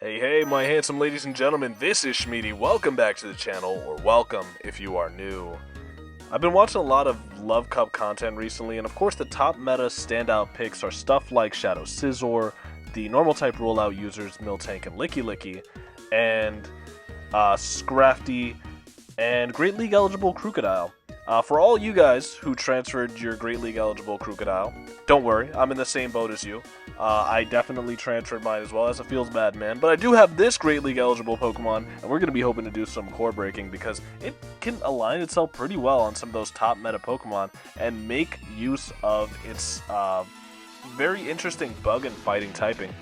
Hey, my handsome ladies and gentlemen, this is Shmeaty. Welcome back to the channel, or welcome if you are new. I've been watching a lot of Love Cup content recently, and of course the top meta standout picks are stuff like Shadow Scizor, the normal type rollout users Miltank and Licky, and Scrafty, and Great League eligible Crocodile. For all you guys who transferred your Great League eligible Crocodile, don't worry, I'm in the same boat as you. I definitely transferred mine as well, as it feels bad, man. But I do have this Great League eligible Pokemon, and we're going to be hoping to do some core breaking because it can align itself pretty well on some of those top meta Pokemon and make use of its very interesting bug and fighting typing.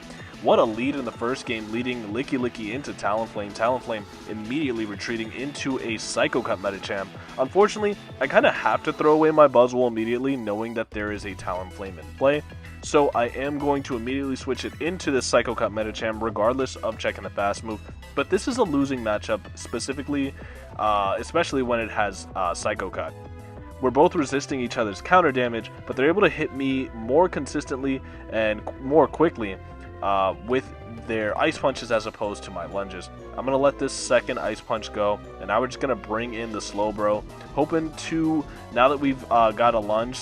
What a lead in the first game, leading Licky into Talonflame. Talonflame immediately retreating into a Psycho Cut Medicham. Unfortunately, I kind of have to throw away my BUZZWOLE immediately, knowing that there is a Talonflame in play. So I am going to immediately switch it into this Psycho Cut Medicham, regardless of checking the fast move. But this is a losing matchup, specifically, especially when it has Psycho Cut. We're both resisting each other's counter damage, but they're able to hit me more consistently and more quickly with their Ice Punches as opposed to my lunges. I'm going to let this second Ice Punch go, and now we're just going to bring in the Slowbro, hoping to, now that we've got a lunge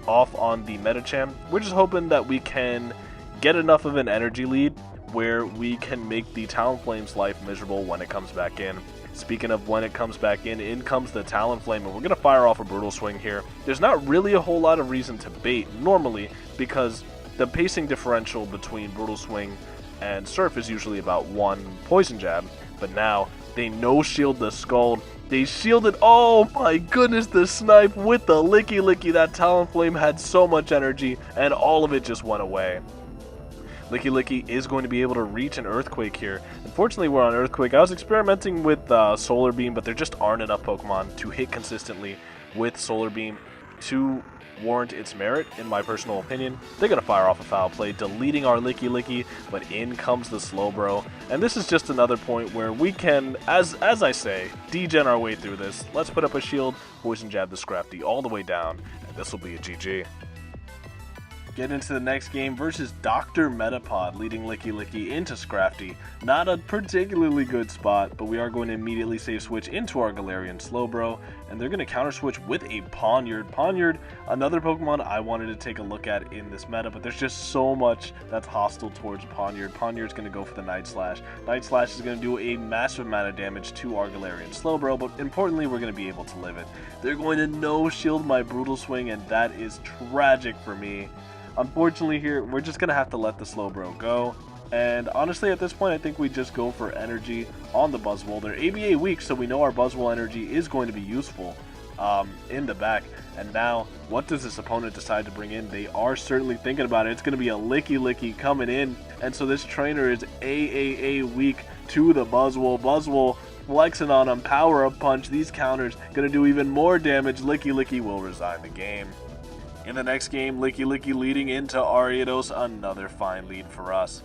off on the Medicham, we're just hoping that we can get enough of an energy lead where we can make the Talonflame's life miserable when it comes back in. Speaking of when it comes back in comes the Talonflame, and we're going to fire off a Brutal Swing here. There's not really a whole lot of reason to bait normally, because the pacing differential between Brutal Swing and Surf is usually about one Poison Jab, but now they no-shield the Scald. They shielded, oh my goodness, the Snipe with the Licky. That Talonflame had so much energy, and all of it just went away. Licky is going to be able to reach an Earthquake here. Unfortunately, we're on Earthquake. I was experimenting with Solar Beam, but there just aren't enough Pokemon to hit consistently with Solar Beam to warrant its merit, in my personal opinion. They're going to fire off a Foul Play, deleting our Licky, but in comes the Slowbro. And this is just another point where we can, as I say, degen our way through this. Let's put up a shield, Poison Jab the Scrafty all the way down, and this will be a GG. Get into the next game versus Dr. Metapod, leading Licky into Scrafty. Not a particularly good spot, but we are going to immediately save switch into our Galarian Slowbro, and they're going to counter switch with a Pawniard. Pawniard, another Pokemon I wanted to take a look at in this meta, but there's just so much that's hostile towards Pawniard. Pawniard's going to go for the Night Slash. Night Slash is going to do a massive amount of damage to our Galarian Slowbro, but importantly, we're going to be able to live it. They're going to no-shield my Brutal Swing, and that is tragic for me. Unfortunately here, we're just going to have to let the Slowbro go. And honestly, at this point, I think we just go for energy on the BUZZWOLE. They're ABA weak, so we know our BUZZWOLE energy is going to be useful in the back. And now, what does this opponent decide to bring in? They are certainly thinking about it. It's going to be a Licky coming in. And so this trainer is AAA weak to the BUZZWOLE. BUZZWOLE flexing on him, Power-Up Punch. These counters going to do even more damage. Licky will resign the game. In the next game, Licky leading into Ariados, another fine lead for us.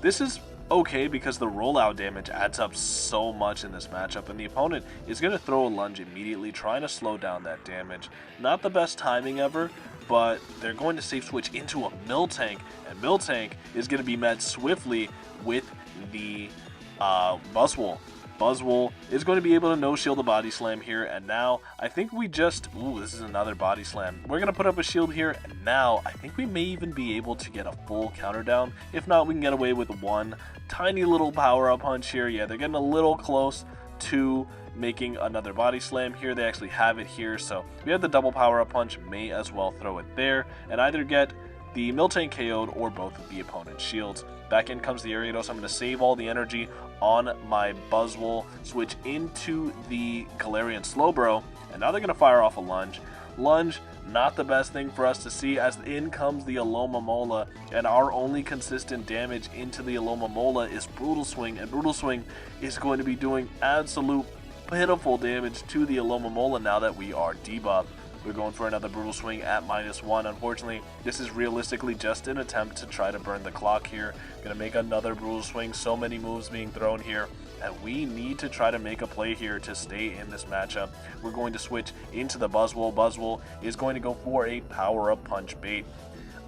This is okay because the rollout damage adds up so much in this matchup, and the opponent is going to throw a lunge immediately, trying to slow down that damage. Not the best timing ever, but they're going to safe switch into a Miltank, and Miltank is going to be met swiftly with the BUZZWOLE. BUZZWOLE is going to be able to no-shield the Body Slam here, and now I think we just... Ooh, this is another Body Slam. We're going to put up a shield here, and now I think we may even be able to get a full counter down. If not, we can get away with one tiny little Power-Up Punch here. Yeah, they're getting a little close to making another Body Slam here. They actually have it here, so we have the double Power-Up Punch. May as well throw it there, and either get the Miltank KO'd or both of the opponent's shields. Back in comes the Ariados. I'm going to save all the energy on my BUZZWOLE, switch into the Galarian Slowbro, and now they're going to fire off a lunge. Lunge, not the best thing for us to see, as in comes the Alomomola, and our only consistent damage into the Alomomola is Brutal Swing, and Brutal Swing is going to be doing absolute pitiful damage to the Alomomola now that we are debuffed. We're going for another Brutal Swing at -1. Unfortunately, this is realistically just an attempt to try to burn the clock here. Gonna make another Brutal Swing. So many moves being thrown here, and we need to try to make a play here to stay in this matchup. We're going to switch into the BUZZWOLE. BUZZWOLE is going to go for a Power-Up Punch bait.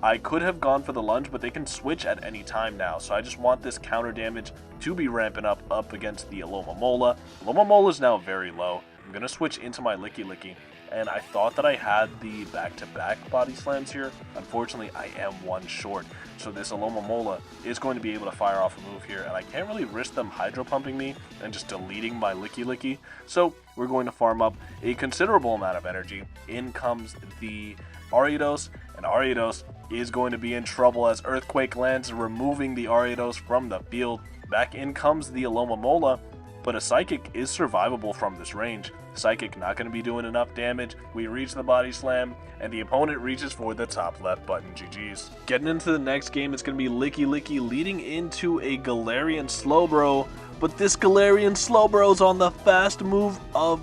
I could have gone for the lunge, but they can switch at any time now. So I just want this counter damage to be ramping up against the Alomomola. Alomomola is now very low. I'm going to switch into my Licky, and I thought that I had the back-to-back body slams here. Unfortunately, I am one short. So this Alomomola is going to be able to fire off a move here, and I can't really risk them hydro pumping me and just deleting my Licky. So we're going to farm up a considerable amount of energy. In comes the Ariados, and Ariados is going to be in trouble as Earthquake lands, removing the Ariados from the field. Back in comes the Alomomola, but a Psychic is survivable from this range. Psychic not going to be doing enough damage. We reach the body slam, and the opponent reaches for the top left button. GG's. Getting into the next game, it's going to be Licky leading into a Galarian Slowbro, but this Galarian Slowbro is on the fast move of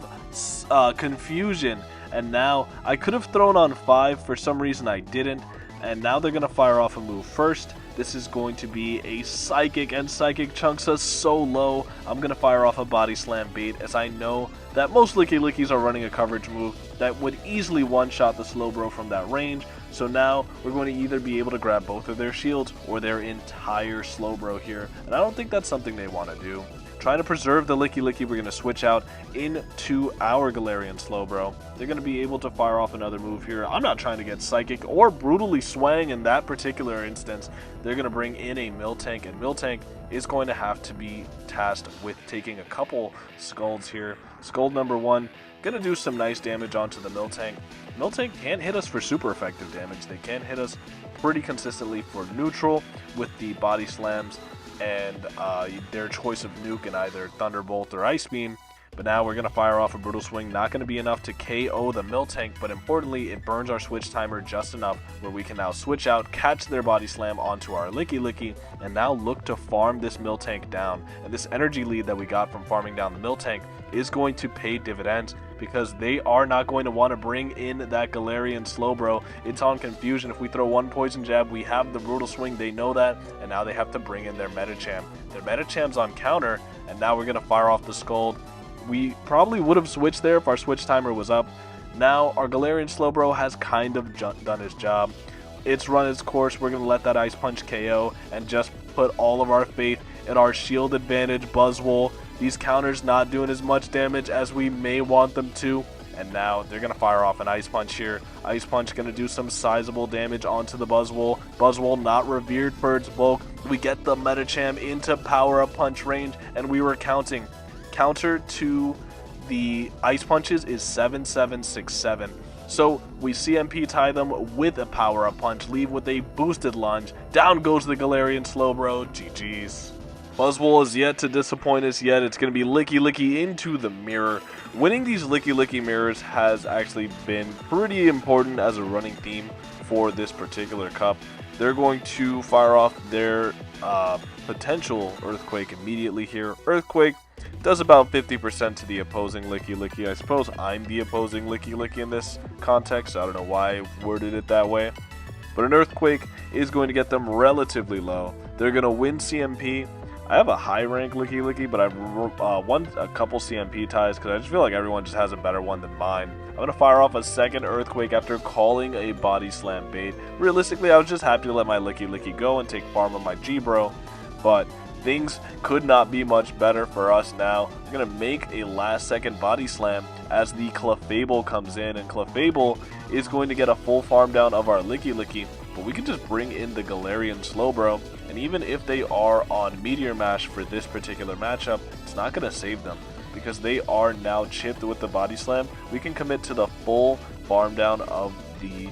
Confusion, and now I could have thrown on 5, for some reason I didn't, and now they're going to fire off a move first. This is going to be a Psychic, and Psychic chunks us so low. I'm going to fire off a Body Slam bait, as I know that most Lickys are running a coverage move that would easily one-shot the Slowbro from that range. So now we're going to either be able to grab both of their shields or their entire Slowbro here, and I don't think that's something they want to do. Trying to preserve the Licky, we're going to switch out into our Galarian Slowbro. They're going to be able to fire off another move here. I'm not trying to get Psychic or brutally swang in that particular instance. They're going to bring in a Miltank, and Miltank is going to have to be tasked with taking a couple Scolds here. Scold number 1, going to do some nice damage onto the Miltank. Miltank can't hit us for super effective damage. They can hit us pretty consistently for neutral with the body slams and their choice of nuke in either Thunderbolt or Ice Beam. But now we're going to fire off a Brutal Swing. Not going to be enough to KO the Miltank, but importantly, it burns our switch timer just enough where we can now switch out, catch their body slam onto our Licky, and now look to farm this Miltank down. And this energy lead that we got from farming down the Miltank is going to pay dividends, because they are not going to want to bring in that Galarian Slowbro. It's on Confusion. If we throw one Poison Jab, we have the Brutal Swing. They know that, and now they have to bring in their Medicham. Their Medicham's on counter, and now we're going to fire off the Scold. We probably would have switched there if our switch timer was up. Now our Galarian Slowbro has kind of done his job. It's run its course. We're going to let that Ice Punch KO and just put all of our faith in our shield advantage BUZZWOLE. These counters not doing as much damage as we may want them to. And now they're going to fire off an Ice Punch here. Ice Punch going to do some sizable damage onto the BUZZWOLE. BUZZWOLE not revered for its bulk. We get the Medicham into power-up punch range, and we were counting. Counter to the Ice Punches is 7-7-6-7. So we CMP tie them with a power-up punch, leave with a boosted lunge. Down goes the Galarian Slowbro. GG's. BUZZWOLE is yet to disappoint us yet. It's going to be Licky into the mirror. Winning these Licky mirrors has actually been pretty important as a running theme for this particular cup. They're going to fire off their potential Earthquake immediately here. Earthquake does about 50% to the opposing Licky. I suppose I'm the opposing Licky in this context. I don't know why I worded it that way. But an Earthquake is going to get them relatively low. They're going to win CMP. I have a high rank Licky, but I've won a couple CMP ties because I just feel like everyone just has a better one than mine. I'm going to fire off a second Earthquake after calling a Body Slam bait. Realistically, I was just happy to let my Licky go and take farm on my G-Bro, but things could not be much better for us now. We're going to make a last second Body Slam as the Clefable comes in, and Clefable is going to get a full farm down of our Licky, but we can just bring in the Galarian Slowbro, and even if they are on Meteor Mash for this particular matchup, it's not going to save them, because they are now chipped with the Body Slam. We can commit to the full farm down of the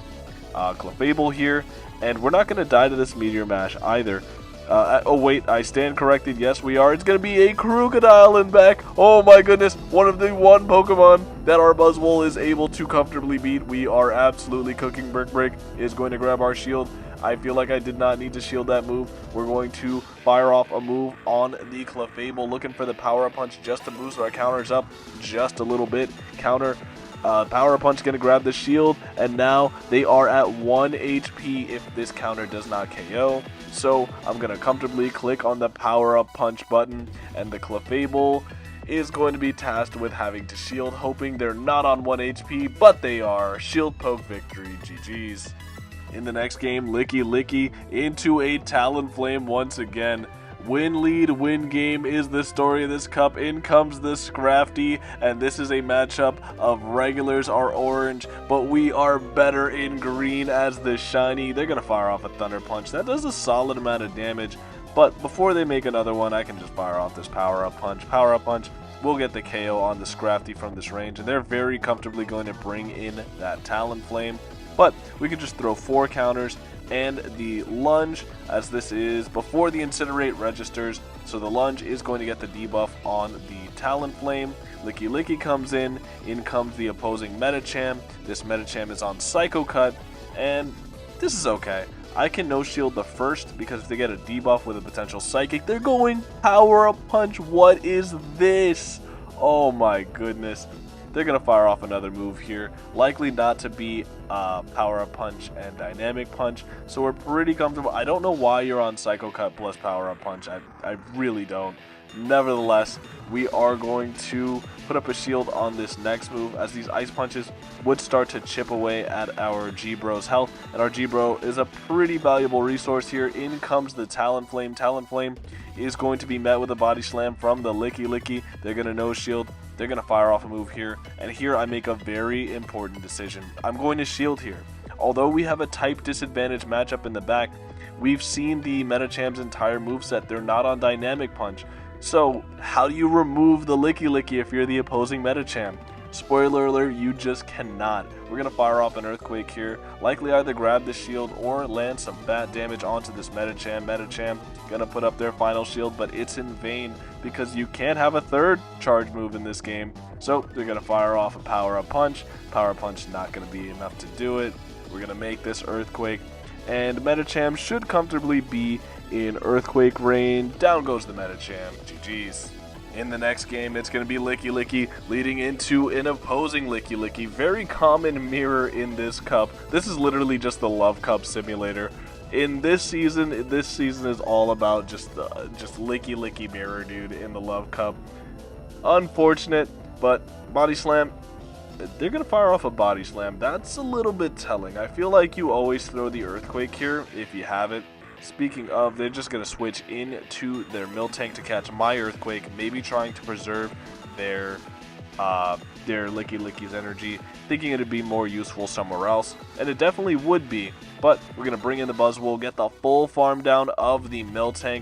Clefable here, and we're not going to die to this Meteor Mash either. Oh wait, I stand corrected. Yes, we are. It's going to be a Crocodile in back. Oh my goodness. One of the one Pokemon that our BUZZWOLE is able to comfortably beat. We are absolutely cooking. Brick is going to grab our shield. I feel like I did not need to shield that move. We're going to fire off a move on the Clefable, looking for the Power Punch just to boost our counters up just a little bit. Counter. Power Punch going to grab the shield, and now they are at 1 HP if this counter does not KO. So I'm going to comfortably click on the Power Up Punch button, and the Clefable is going to be tasked with having to shield, hoping they're not on 1 HP, but they are. Shield poke victory. GG's. In the next game, Licky into a Talonflame once again. Win lead, win game is the story of this cup. In comes the Scrafty, and this is a matchup of regulars are orange, but we are better in green as the shiny. They're going to fire off a Thunder Punch. That does a solid amount of damage, but before they make another one, I can just fire off this Power-Up Punch. Power-Up Punch will get the KO on the Scrafty from this range, and they're very comfortably going to bring in that Talonflame. But we could just throw 4 counters and the lunge, as this is before the Incinerate registers, so the lunge is going to get the debuff on the Talonflame. Licky comes in comes the opposing Medicham. This Medicham is on Psycho Cut, and this is okay. I can no shield the first because if they get a debuff with a potential Psychic, they're going Power Up Punch. What is this? Oh my goodness. They're going to fire off another move here, likely not to be Power-Up Punch and Dynamic Punch, so we're pretty comfortable. I don't know why you're on Psycho Cut plus Power-Up Punch, I really don't. Nevertheless, we are going to put up a shield on this next move, as these Ice Punches would start to chip away at our G-Bro's health, and our G-Bro is a pretty valuable resource here. In comes the Talonflame. Talonflame is going to be met with a Body Slam from the Licky. They're going to no shield. They're going to fire off a move here, and here I make a very important decision. I'm going to shield here. Although we have a type disadvantage matchup in the back, we've seen the Metacham's entire moveset. They're not on Dynamic Punch. So how do you remove the Licky if you're the opposing Metacham? Spoiler alert, you just cannot. We're going to fire off an Earthquake here, likely either grab the shield or land some bad damage onto this Metacham. Metacham going to put up their final shield, but it's in vain because you can't have a third charge move in this game. So they're going to fire off a Power-Up Punch. Power-Up Punch not going to be enough to do it. We're going to make this Earthquake, and Metacham should comfortably be in Earthquake range. Down goes the Metacham. GG's. In the next game, it's going to be Licky leading into an opposing Licky. Very common mirror in this cup. This is literally just the Love Cup simulator. In this season is all about just Licky mirror, dude, in the Love Cup. Unfortunate, but Body Slam. They're going to fire off a Body Slam. That's a little bit telling. I feel like you always throw the Earthquake here if you have it. Speaking of, they're just going to switch into their Miltank to catch my Earthquake, maybe trying to preserve their Licky's energy, thinking it'd be more useful somewhere else, and it definitely would be, but we're going to bring in the BUZZWOLE, get the full farm down of the Miltank.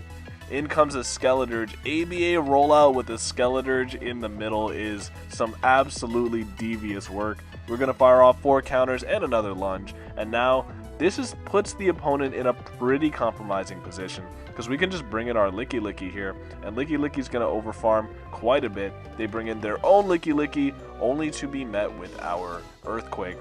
In comes a Skeledirge. ABA rollout with the Skeledirge in the middle is some absolutely devious work. We're going to fire off 4 counters and another lunge, and now this puts the opponent in a pretty compromising position, because we can just bring in our Licky here, and Licky's going to overfarm quite a bit. They bring in their own Licky, only to be met with our Earthquake.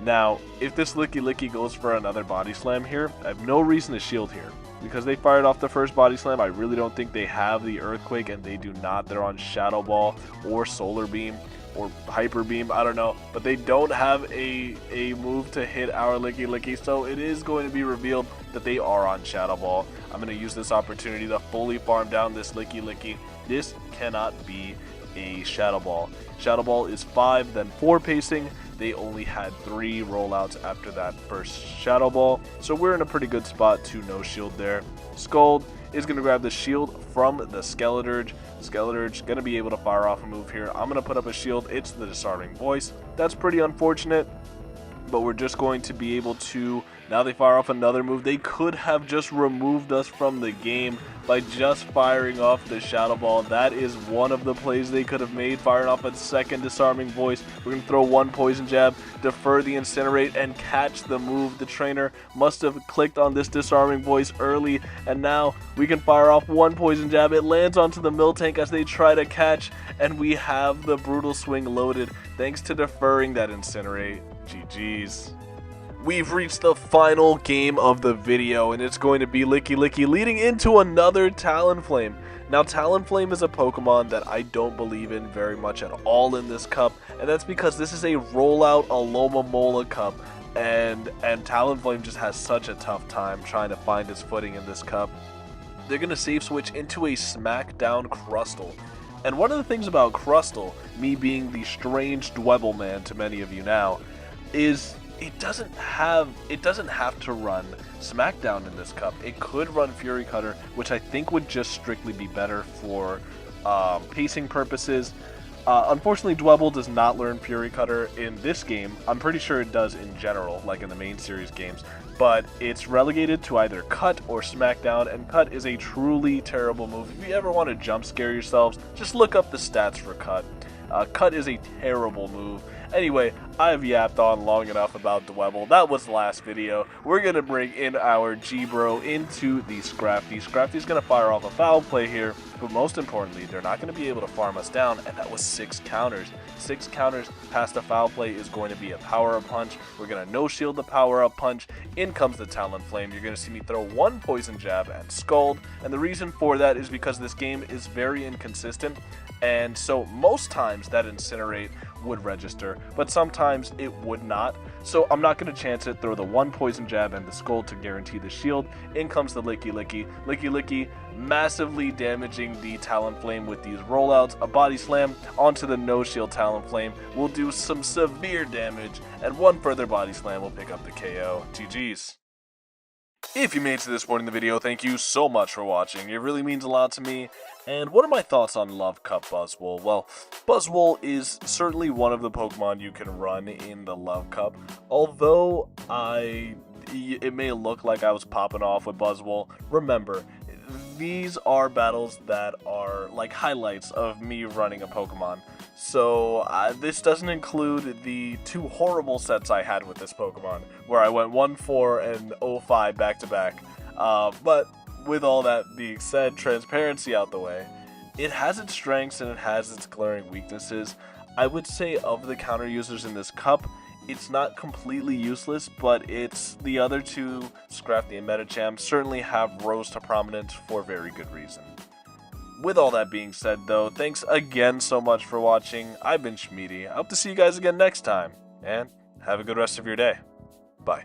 Now, if this Licky goes for another Body Slam here, I have no reason to shield here. Because they fired off the first Body Slam, I really don't think they have the Earthquake, and they do not. They're on Shadow Ball or Solar Beam or Hyper Beam, I don't know, but they don't have a move to hit our Licky, so it is going to be revealed that they are on Shadow Ball. I'm going to use this opportunity to fully farm down this Licky. This cannot be a Shadow Ball. Shadow Ball is 5, then 4 pacing. They only had 3 rollouts after that first Shadow Ball, so we're in a pretty good spot to no shield there. Scald is going to grab the shield from the Skeledirge. Skeledirge going to be able to fire off a move here. I'm going to put up a shield. It's the Disarming Voice. That's pretty unfortunate, but we're just going to be able to... Now they fire off another move. They could have just removed us from the game by just firing off the Shadow Ball. That is one of the plays they could have made, firing off a second Disarming Voice. We're going to throw 1 Poison Jab, defer the Incinerate, and catch the move. The trainer must have clicked on this Disarming Voice early, and now we can fire off 1 Poison Jab. It lands onto the Miltank as they try to catch, and we have the Brutal Swing loaded thanks to deferring that Incinerate. GG's. We've reached the final game of the video, and it's going to be Licky leading into another Talonflame. Now, Talonflame is a Pokemon that I don't believe in very much at all in this cup, and that's because this is a rollout Alomomola cup, and Talonflame just has such a tough time trying to find its footing in this cup. They're going to save switch into a Smackdown Crustle. And one of the things about Crustle, me being the strange Dwebble man to many of you now, is it doesn't have to run Smackdown in this cup. It could run Fury Cutter, which I think would just strictly be better for pacing purposes. Unfortunately, Dwebble does not learn Fury Cutter in this game. I'm pretty sure it does in general, like in the main series games, but it's relegated to either Cut or Smackdown, and Cut is a truly terrible move. If you ever want to jump scare yourselves, just look up the stats for Cut. Cut is a terrible move. Anyway, I've yapped on long enough about Dwebble. That was the last video. We're going to bring in our G-Bro into the Scrafty. Scrafty's going to fire off a foul play here, but most importantly, they're not going to be able to farm us down, and that was 6 counters. 6 counters past a foul play is going to be a power-up punch. We're going to no-shield the power-up punch. In comes the Talonflame. You're going to see me throw 1 poison jab and Scald, and the reason for that is because this game is very inconsistent, and so most times that Incinerate would register, but sometimes it would not. So I'm not going to chance it, throw the 1 poison jab and the Scald to guarantee the shield. In comes the Licky Licky. Licky Licky massively damaging the Talonflame with these rollouts. A body slam onto the no shield Talonflame will do some severe damage, and 1 further body slam will pick up the KO. GG's. If you made it to this point in the video, thank you so much for watching. It really means a lot to me. And what are my thoughts on Love Cup BUZZWOLE? Well, BUZZWOLE is certainly one of the Pokemon you can run in the Love Cup. Although it may look like I was popping off with BUZZWOLE, remember, these are battles that are like highlights of me running a Pokemon. So this doesn't include the 2 horrible sets I had with this Pokemon, where I went 1-4 and 0-5 back-to-back. But with all that being said, transparency out the way, it has its strengths and it has its glaring weaknesses. I would say of the counter users in this cup, it's not completely useless, but it's the other 2, Scrafty and Medicham, certainly have rose to prominence for very good reason. With all that being said though, thanks again so much for watching. I've been Shmeaty. I hope to see you guys again next time, and have a good rest of your day. Bye.